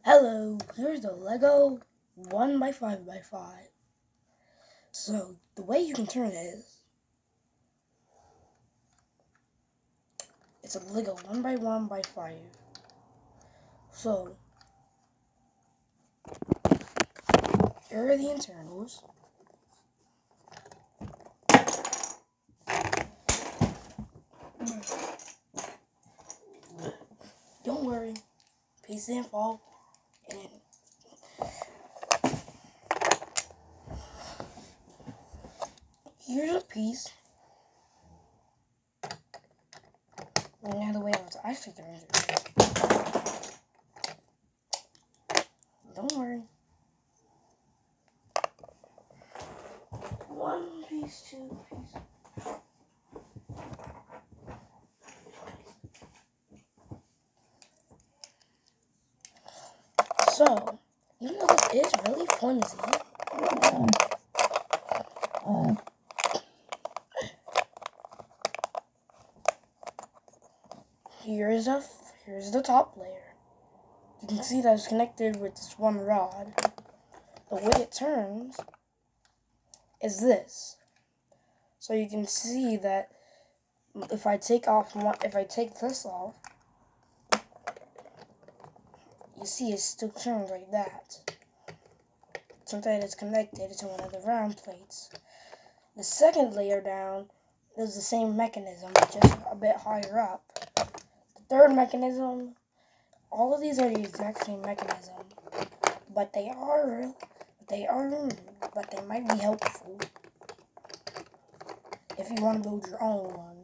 Hello, here's the Lego 1x5x5. So, the way you can turn it is, it's a Lego 1x1x5. So, here are the internals. Don't worry, pieces didn't fall. And here's a piece. And now the way I actually turn it. Don't worry. One piece, two pieces. So, even though this is really flimsy, here's the top layer. You can see that it's connected with this one rod. The way it turns is this. So you can see that if I take this off, you see it still turns like that. Sometimes it's connected to one of the round plates. The second layer down is the same mechanism, just a bit higher up. The third mechanism, all of these are the exact same mechanism, but they might be helpful if you want to build your own one.